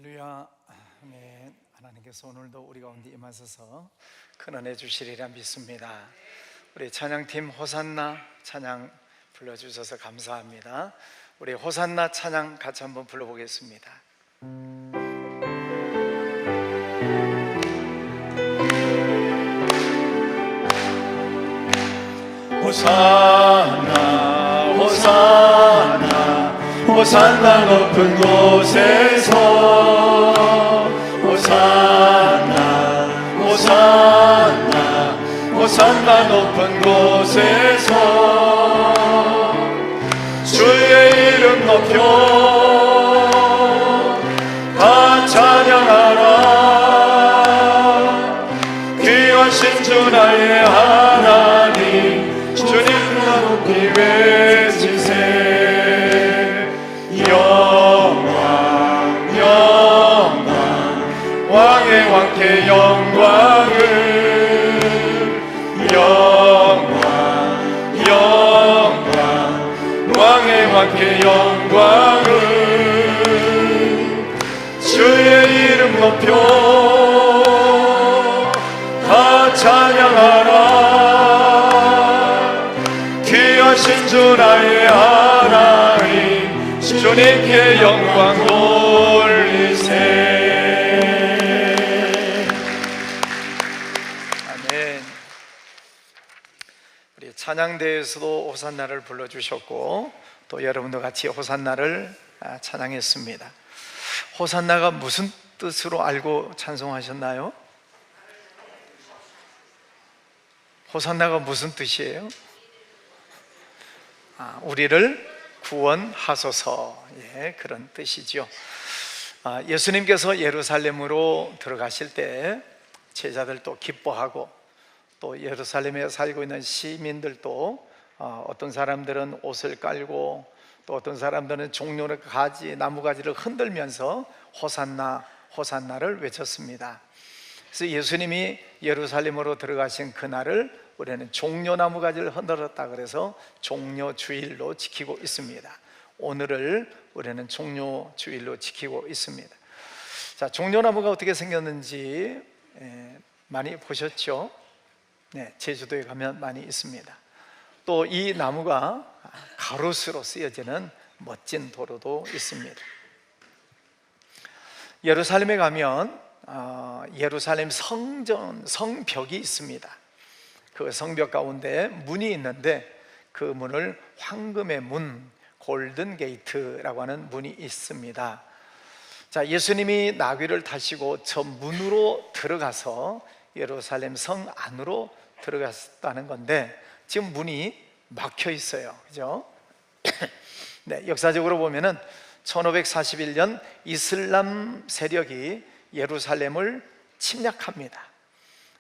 할렐루야. 아멘. 하나님께서 오늘도 우리 가운데 임하셔서 큰 은혜 주시리라 믿습니다. 우리 찬양팀 호산나 찬양 불러주셔서 감사합니다. 우리 호산나 찬양 같이 한번 불러보겠습니다. 호산나 호산나 호산나 높은 곳에서 호산나 호산나 호산나 높은 곳에서 주의 이름 높여 다 찬양하라. 귀하신 주 나의 하나님 주님 나 높이 외치세. 영광 영광 왕의 왕께 영광을 영광 영광 왕의 왕께 영광을 주의 이름 높여 다 찬양하라. 귀하신 주 나의 하나님 주님께 영광 돌리세. 아멘. 우리 찬양대에서도 호산나를 불러주셨고 또 여러분도 같이 호산나를 찬양했습니다. 호산나가 무슨 뜻으로 알고 찬송하셨나요? 호산나가 무슨 뜻이에요? 우리를 구원하소서, 그런 뜻이죠. 예수님께서 예루살렘으로 들어가실 때 제자들도 기뻐하고 또 예루살렘에 살고 있는 시민들도 어떤 사람들은 옷을 깔고 또 어떤 사람들은 종려의 가지, 나무가지를 흔들면서 호산나 호산나를 외쳤습니다. 그래서 예수님이 예루살렘으로 들어가신 그날을 우리는 종려나무가지를 흔들었다 그래서 종려주일로 지키고 있습니다. 오늘을 우리는 종려주일로 지키고 있습니다. 자, 종려나무가 어떻게 생겼는지 많이 보셨죠? 네, 제주도에 가면 많이 있습니다. 또 이 나무가 가로수로 쓰여지는 멋진 도로도 있습니다. 예루살렘에 가면 예루살렘 성벽이 있습니다. 그 성벽 가운데 문이 있는데 그 문을 황금의 문, 골든 게이트라고 하는 문이 있습니다. 자, 예수님이 나귀를 타시고 저 문으로 들어가서 예루살렘 성 안으로 들어갔다는 건데 지금 문이 막혀 있어요. 그죠? 네, 역사적으로 보면은 1541년 이슬람 세력이 예루살렘을 침략합니다.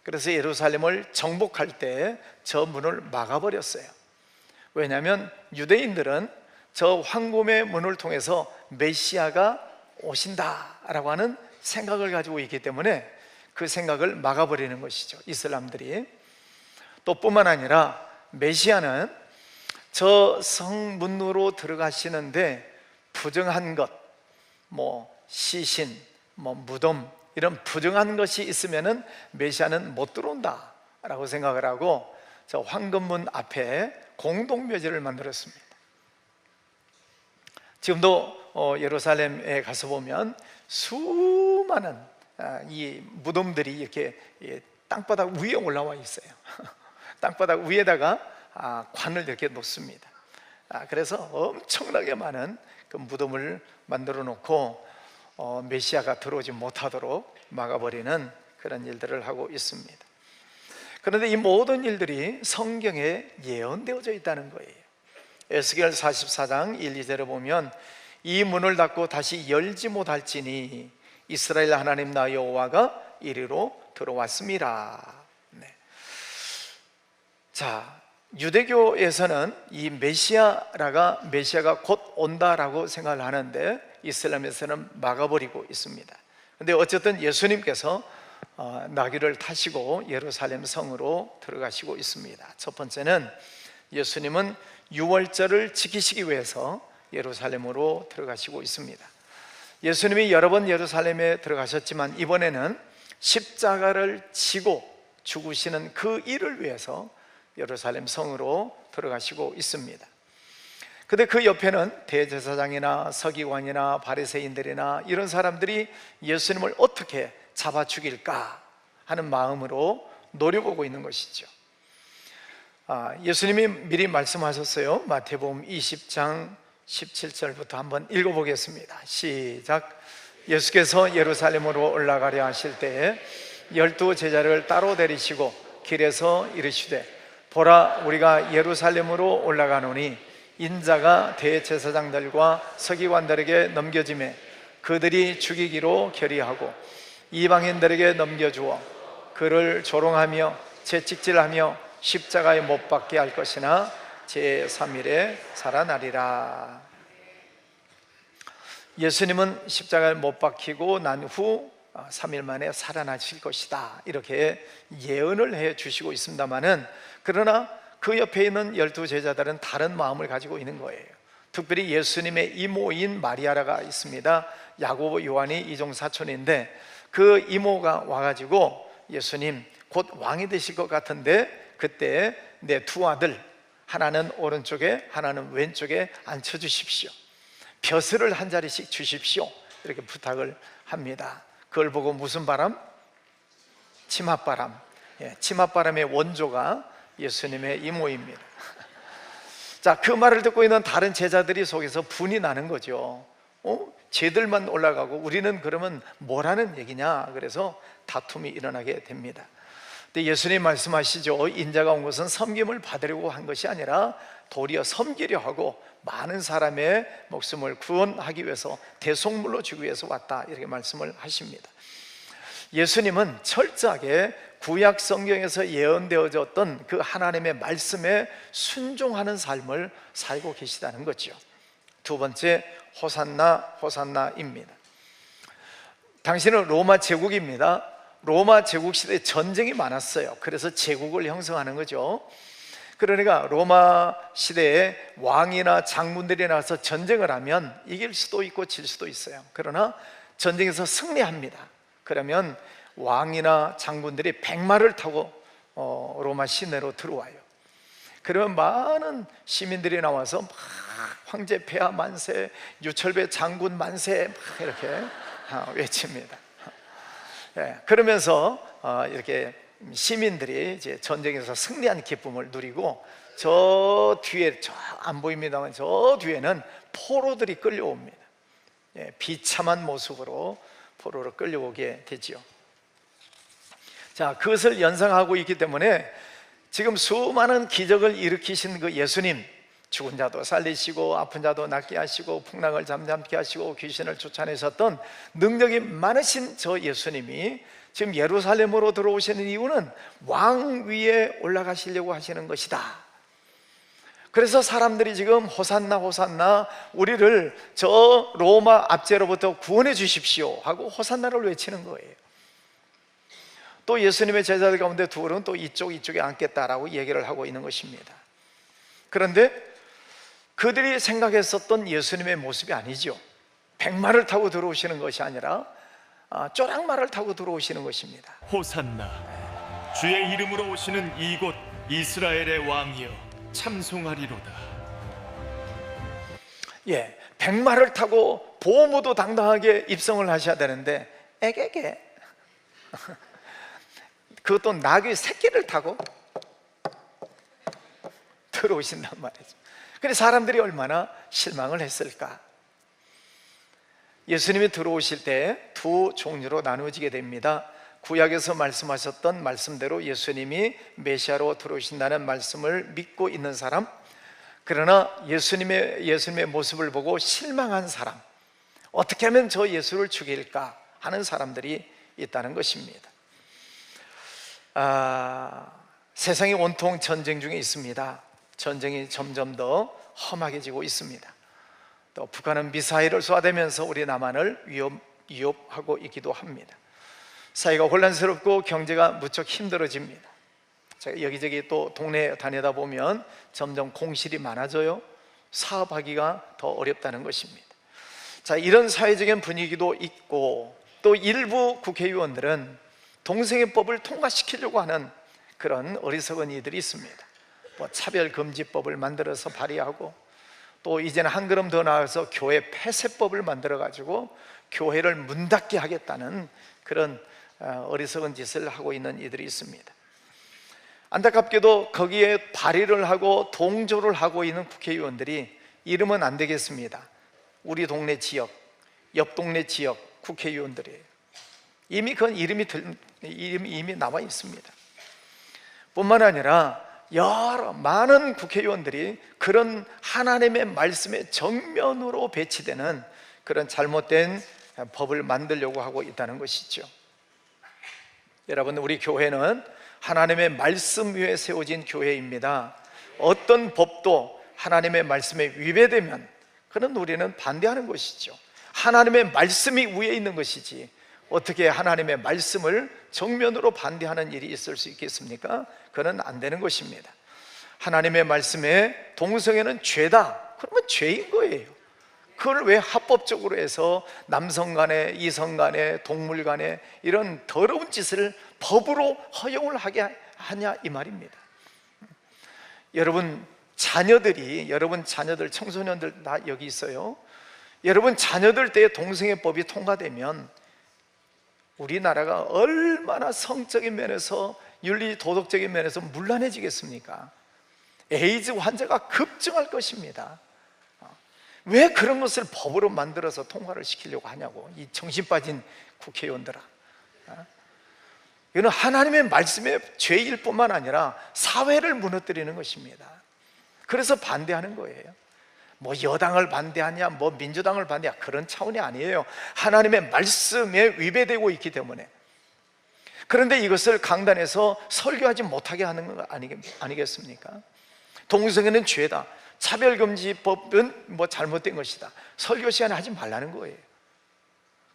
그래서 예루살렘을 정복할 때 저 문을 막아버렸어요. 왜냐하면 유대인들은 저 황금의 문을 통해서 메시아가 오신다라고 하는 생각을 가지고 있기 때문에 그 생각을 막아버리는 것이죠, 이슬람들이. 또 뿐만 아니라 메시아는 저 성문으로 들어가시는데 부정한 것, 시신, 무덤 이런 부정한 것이 있으면은 메시아는 못 들어온다 라고 생각을 하고 저 황금문 앞에 공동묘지를 만들었습니다. 지금도 예루살렘에 가서 보면 수많은 이 무덤들이 이렇게 땅바닥 위에 올라와 있어요. 땅바닥 위에다가 관을 이렇게 놓습니다. 그래서 엄청나게 많은 그 무덤을 만들어 놓고 메시아가 들어오지 못하도록 막아버리는 그런 일들을 하고 있습니다. 그런데 이 모든 일들이 성경에 예언되어져 있다는 거예요. 에스겔 44장 1, 2절에 보면 이 문을 닫고 다시 열지 못할지니 이스라엘 하나님 나 여호와가 이리로 들어왔습니다. 네. 자, 유대교에서는 이 메시아가 곧 온다라고 생각을 하는데 이슬람에서는 막아버리고 있습니다. 그런데 어쨌든 예수님께서 나귀를 타시고 예루살렘 성으로 들어가시고 있습니다. 첫 번째는 예수님은 유월절을 지키시기 위해서 예루살렘으로 들어가시고 있습니다. 예수님이 여러 번 예루살렘에 들어가셨지만 이번에는 십자가를 지고 죽으시는 그 일을 위해서 예루살렘 성으로 들어가시고 있습니다. 근데 그 옆에는 대제사장이나 서기관이나 바리새인들이나 이런 사람들이 예수님을 어떻게 잡아 죽일까 하는 마음으로 노려보고 있는 것이죠. 예수님이 미리 말씀하셨어요. 마태복음 20장 17절부터 한번 읽어보겠습니다. 시작. 예수께서 예루살렘으로 올라가려 하실 때에 12 제자를 따로 데리시고 길에서 이르시되 보라, 우리가 예루살렘으로 올라가노니 인자가 대제사장들과 서기관들에게 넘겨지매 그들이 죽이기로 결의하고 이방인들에게 넘겨주어 그를 조롱하며 채찍질하며 십자가에 못 박게 할 것이나 제3일에 살아나리라. 예수님은 십자가에 못 박히고 난 후 3일 만에 살아나실 것이다, 이렇게 예언을 해 주시고 있습니다마는, 그러나 그 옆에 있는 12 제자들은 다른 마음을 가지고 있는 거예요. 특별히 예수님의 이모인 마리아라가 있습니다. 야고보, 요한이 이종 사촌인데 그 이모가 와가지고 예수님 곧 왕이 되실 것 같은데 그때 내 두 아들, 하나는 오른쪽에 하나는 왼쪽에 앉혀주십시오, 벼슬을 한 자리씩 주십시오, 이렇게 부탁을 합니다. 그걸 보고 무슨 바람? 치맛바람. 치맛바람의 원조가 예수님의 이모입니다. 자, 그 말을 듣고 있는 다른 제자들이 속에서 분이 나는 거죠. 쟤들만 올라가고 우리는 그러면 뭐라는 얘기냐? 그래서 다툼이 일어나게 됩니다. 근데 예수님 말씀하시죠. 인자가 온 것은 섬김을 받으려고 한 것이 아니라 도리어 섬기려 하고 많은 사람의 목숨을 구원하기 위해서 대속물로 주기 위해서 왔다, 이렇게 말씀을 하십니다. 예수님은 철저하게 구약 성경에서 예언되어졌던 그 하나님의 말씀에 순종하는 삶을 살고 계시다는 거죠. 두 번째, 호산나, 호산나입니다. 당시는 로마 제국입니다. 로마 제국 시대에 전쟁이 많았어요. 그래서 제국을 형성하는 거죠. 그러니까 로마 시대에 왕이나 장군들이 나와서 전쟁을 하면 이길 수도 있고 질 수도 있어요. 그러나 전쟁에서 승리합니다. 그러면 왕이나 장군들이 백마를 타고 로마 시내로 들어와요. 그러면 많은 시민들이 나와서 막 황제 폐하 만세, 유철배 장군 만세, 막 이렇게 외칩니다. 그러면서 이렇게 시민들이 이제 전쟁에서 승리한 기쁨을 누리고, 저 뒤에, 저 안 보입니다만 저 뒤에는 포로들이 끌려옵니다. 비참한 모습으로 포로로 끌려오게 되지요. 자, 그것을 연상하고 있기 때문에 지금 수많은 기적을 일으키신 그 예수님, 죽은 자도 살리시고 아픈 자도 낫게 하시고 풍랑을 잠잠케 하시고 귀신을 쫓아내셨던 능력이 많으신 저 예수님이 지금 예루살렘으로 들어오시는 이유는 왕 위에 올라가시려고 하시는 것이다. 그래서 사람들이 지금 호산나 호산나, 우리를 저 로마 압제로부터 구원해 주십시오 하고 호산나를 외치는 거예요. 또 예수님의 제자들 가운데 둘은 또 이쪽에 앉겠다라고 얘기를 하고 있는 것입니다. 그런데 그들이 생각했었던 예수님의 모습이 아니죠. 백마를 타고 들어오시는 것이 아니라 쪼락말을 타고 들어오시는 것입니다. 호산나, 주의 이름으로 오시는 이곳 이스라엘의 왕이여 참송하리로다. 백마를 타고 보무도 당당하게 입성을 하셔야 되는데 에게게 그것도 나귀 새끼를 타고 들어오신단 말이죠. 그래서 사람들이 얼마나 실망을 했을까. 예수님이 들어오실 때 두 종류로 나누어지게 됩니다. 구약에서 말씀하셨던 말씀대로 예수님이 메시아로 들어오신다는 말씀을 믿고 있는 사람, 그러나 예수님의 모습을 보고 실망한 사람, 어떻게 하면 저 예수를 죽일까 하는 사람들이 있다는 것입니다. 세상이 온통 전쟁 중에 있습니다. 전쟁이 점점 더 험하게지고 있습니다. 또 북한은 미사일을 쏘아대면서 우리 남한을 위협하고 있기도 합니다. 사회가 혼란스럽고 경제가 무척 힘들어집니다. 제가 여기저기 또 동네 다니다 보면 점점 공실이 많아져요. 사업하기가 더 어렵다는 것입니다. 자, 이런 사회적인 분위기도 있고, 또 일부 국회의원들은 동성애법을 통과시키려고 하는 그런 어리석은 이들이 있습니다. 뭐 차별금지법을 만들어서 발의하고, 또 이제는 한 걸음 더 나아가서 교회 폐쇄법을 만들어 가지고 교회를 문 닫게 하겠다는 그런 어리석은 짓을 하고 있는 이들이 있습니다. 안타깝게도 거기에 발의를 하고 동조를 하고 있는 국회의원들이 이러면 안 되겠습니다. 우리 동네 지역, 옆 동네 지역 국회의원들이에요. 이미 그건 이름이 나와 있습니다. 뿐만 아니라 많은 국회의원들이 그런 하나님의 말씀에 정면으로 배치되는 그런 잘못된 법을 만들려고 하고 있다는 것이죠. 여러분, 우리 교회는 하나님의 말씀 위에 세워진 교회입니다. 어떤 법도 하나님의 말씀에 위배되면 그는 우리는 반대하는 것이죠. 하나님의 말씀이 위에 있는 것이지 어떻게 하나님의 말씀을 정면으로 반대하는 일이 있을 수 있겠습니까? 그건 안 되는 것입니다. 하나님의 말씀에 동성애는 죄다, 그러면 죄인 거예요. 그걸 왜 합법적으로 해서 남성 간에, 이성 간에, 동물 간에 이런 더러운 짓을 법으로 허용을 하게 하냐, 이 말입니다. 여러분 자녀들, 청소년들 다 여기 있어요. 여러분 자녀들 때에 동성애법이 통과되면 우리나라가 얼마나 성적인 면에서, 윤리 도덕적인 면에서 문란해지겠습니까? 에이즈 환자가 급증할 것입니다. 왜 그런 것을 법으로 만들어서 통과를 시키려고 하냐고, 이 정신 빠진 국회의원들아. 이건 하나님의 말씀의 죄일 뿐만 아니라 사회를 무너뜨리는 것입니다. 그래서 반대하는 거예요. 뭐 여당을 반대하냐, 뭐 민주당을 반대하냐, 그런 차원이 아니에요. 하나님의 말씀에 위배되고 있기 때문에. 그런데 이것을 강단에서 설교하지 못하게 하는 거 아니겠습니까? 동성애는 죄다, 차별금지법은 뭐 잘못된 것이다, 설교 시간에 하지 말라는 거예요.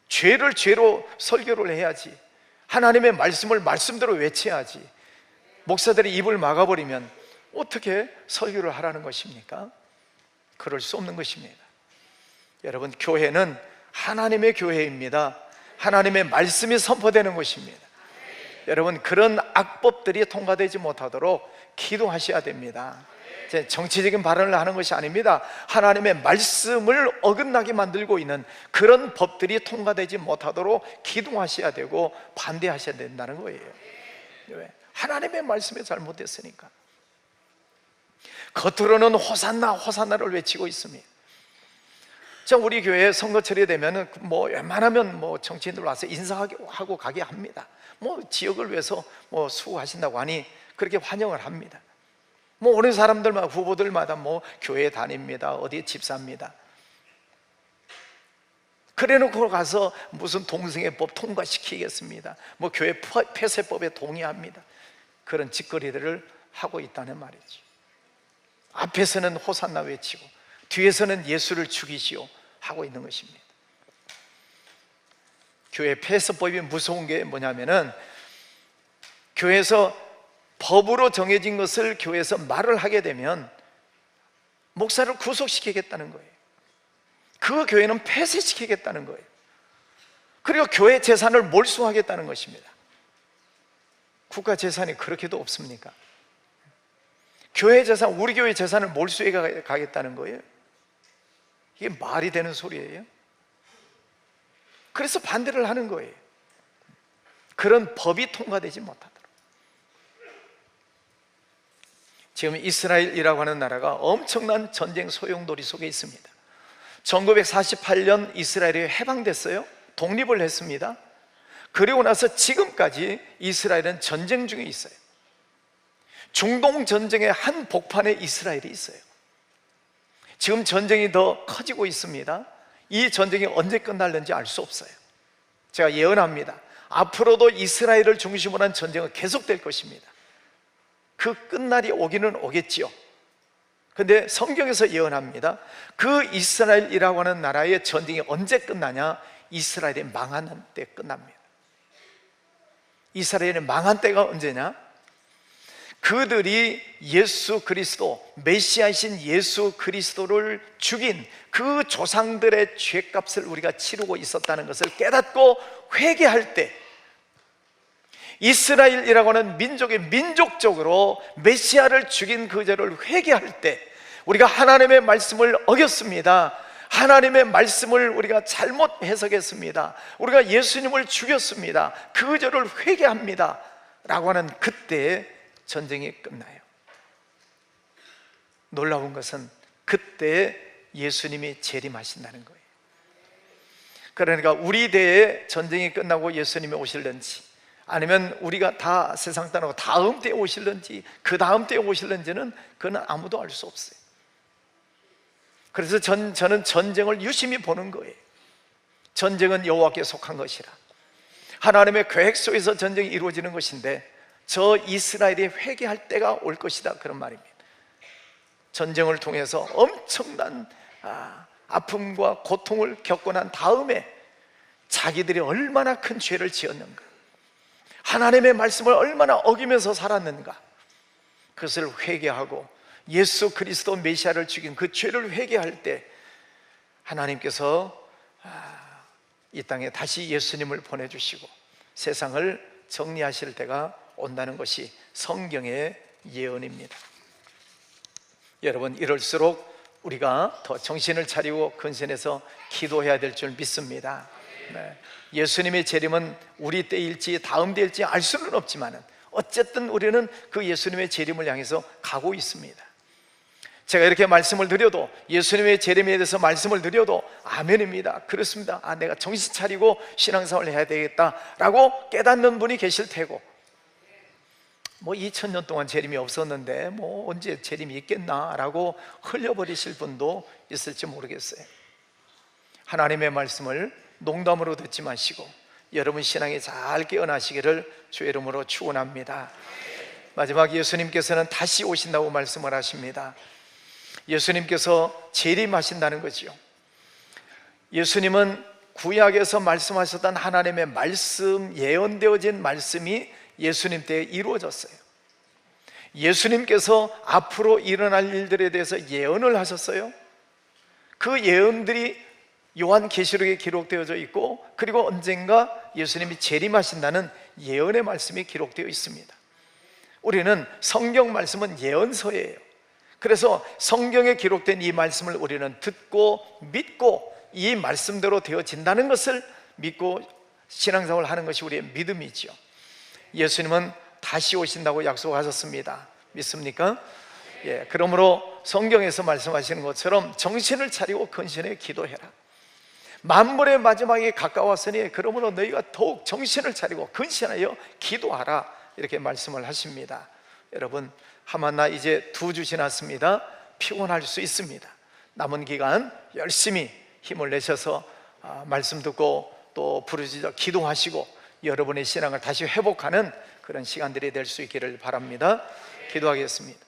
죄를 죄로 설교를 해야지, 하나님의 말씀을 말씀대로 외쳐야지. 목사들이 입을 막아버리면 어떻게 설교를 하라는 것입니까? 그럴 수 없는 것입니다. 여러분, 교회는 하나님의 교회입니다. 하나님의 말씀이 선포되는 것입니다. 여러분, 그런 악법들이 통과되지 못하도록 기도하셔야 됩니다. 정치적인 발언을 하는 것이 아닙니다. 하나님의 말씀을 어긋나게 만들고 있는 그런 법들이 통과되지 못하도록 기도하셔야 되고 반대하셔야 된다는 거예요. 왜? 하나님의 말씀이 잘못됐으니까. 겉으로는 호산나, 호산나를 외치고 있습니다. 자, 우리 교회 선거철이 되면은 뭐 웬만하면 뭐 정치인들 와서 인사하고 가게 합니다. 뭐 지역을 위해서 뭐 수고하신다고 하니 그렇게 환영을 합니다. 뭐 오는 사람들마다, 후보들마다 뭐 교회 다닙니다, 어디 집사입니다. 그래놓고 가서 무슨 동성애법 통과시키겠습니다, 뭐 교회 폐쇄법에 동의합니다, 그런 짓거리들을 하고 있다는 말이죠. 앞에서는 호산나 외치고 뒤에서는 예수를 죽이시오 하고 있는 것입니다. 교회 폐쇄법이 무서운 게 뭐냐면은, 교회에서 법으로 정해진 것을 교회에서 말을 하게 되면 목사를 구속시키겠다는 거예요. 그 교회는 폐쇄시키겠다는 거예요. 그리고 교회 재산을 몰수하겠다는 것입니다. 국가 재산이 그렇게도 없습니까? 교회 재산, 우리 교회 재산을 몰수해 가겠다는 거예요. 이게 말이 되는 소리예요? 그래서 반대를 하는 거예요. 그런 법이 통과되지 못하도록. 지금 이스라엘이라고 하는 나라가 엄청난 전쟁 소용돌이 속에 있습니다. 1948년 이스라엘이 해방됐어요. 독립을 했습니다. 그리고 나서 지금까지 이스라엘은 전쟁 중에 있어요. 중동 전쟁의 한 복판에 이스라엘이 있어요. 지금 전쟁이 더 커지고 있습니다. 이 전쟁이 언제 끝날는지 알 수 없어요. 제가 예언합니다. 앞으로도 이스라엘을 중심으로 한 전쟁은 계속될 것입니다. 그 끝날이 오기는 오겠지요. 근데 성경에서 예언합니다. 그 이스라엘이라고 하는 나라의 전쟁이 언제 끝나냐? 이스라엘이 망하는 때 끝납니다. 이스라엘이 망한 때가 언제냐? 그들이 예수 그리스도, 메시아이신 예수 그리스도를 죽인 그 조상들의 죄값을 우리가 치르고 있었다는 것을 깨닫고 회개할 때, 이스라엘이라고 하는 민족이 민족적으로 메시아를 죽인 그 죄를 회개할 때, 우리가 하나님의 말씀을 어겼습니다, 하나님의 말씀을 우리가 잘못 해석했습니다, 우리가 예수님을 죽였습니다, 그 죄를 회개합니다 라고 하는 그때에 전쟁이 끝나요. 놀라운 것은 그때 예수님이 재림하신다는 거예요. 그러니까 우리 대에 전쟁이 끝나고 예수님이 오실는지, 아니면 우리가 다 세상 떠나고 다음 때에 오실는지, 그 다음 때에 오실는지는 그건 아무도 알 수 없어요. 그래서 저는 전쟁을 유심히 보는 거예요. 전쟁은 여호와께 속한 것이라, 하나님의 계획 속에서 전쟁이 이루어지는 것인데, 저 이스라엘이 회개할 때가 올 것이다, 그런 말입니다. 전쟁을 통해서 엄청난 아픔과 고통을 겪고 난 다음에 자기들이 얼마나 큰 죄를 지었는가, 하나님의 말씀을 얼마나 어기면서 살았는가, 그것을 회개하고 예수 그리스도 메시아를 죽인 그 죄를 회개할 때 하나님께서 이 땅에 다시 예수님을 보내주시고 세상을 정리하실 때가 온다는 것이 성경의 예언입니다. 여러분, 이럴수록 우리가 더 정신을 차리고 근신해서 기도해야 될 줄 믿습니다. 예수님의 재림은 우리 때일지 다음 때일지 알 수는 없지만 어쨌든 우리는 그 예수님의 재림을 향해서 가고 있습니다. 제가 이렇게 말씀을 드려도, 예수님의 재림에 대해서 말씀을 드려도 아멘입니다, 그렇습니다, 내가 정신 차리고 신앙생활을 해야 되겠다라고 깨닫는 분이 계실 테고, 2000년 동안 재림이 없었는데 언제 재림이 있겠나라고 흘려버리실 분도 있을지 모르겠어요. 하나님의 말씀을 농담으로 듣지 마시고 여러분 신앙이 잘 깨어나시기를 주의 이름으로 축원합니다. 마지막, 예수님께서는 다시 오신다고 말씀을 하십니다. 예수님께서 재림하신다는 거지요. 예수님은 구약에서 말씀하셨던 하나님의 말씀, 예언되어진 말씀이 예수님 때에 이루어졌어요. 예수님께서 앞으로 일어날 일들에 대해서 예언을 하셨어요. 그 예언들이 요한계시록에 기록되어져 있고, 그리고 언젠가 예수님이 재림하신다는 예언의 말씀이 기록되어 있습니다. 우리는 성경 말씀은 예언서예요. 그래서 성경에 기록된 이 말씀을 우리는 듣고 믿고 이 말씀대로 되어진다는 것을 믿고 신앙생활을 하는 것이 우리의 믿음이죠. 예수님은 다시 오신다고 약속하셨습니다. 믿습니까? 그러므로 성경에서 말씀하시는 것처럼 정신을 차리고 근신해 기도해라. 만물의 마지막이 가까웠으니 그러므로 너희가 더욱 정신을 차리고 근신하여 기도하라, 이렇게 말씀을 하십니다. 여러분, 하만나 이제 2주 지났습니다. 피곤할 수 있습니다. 남은 기간 열심히 힘을 내셔서 말씀 듣고 또 부르짖어 기도하시고 여러분의 신앙을 다시 회복하는 그런 시간들이 될 수 있기를 바랍니다. 기도하겠습니다.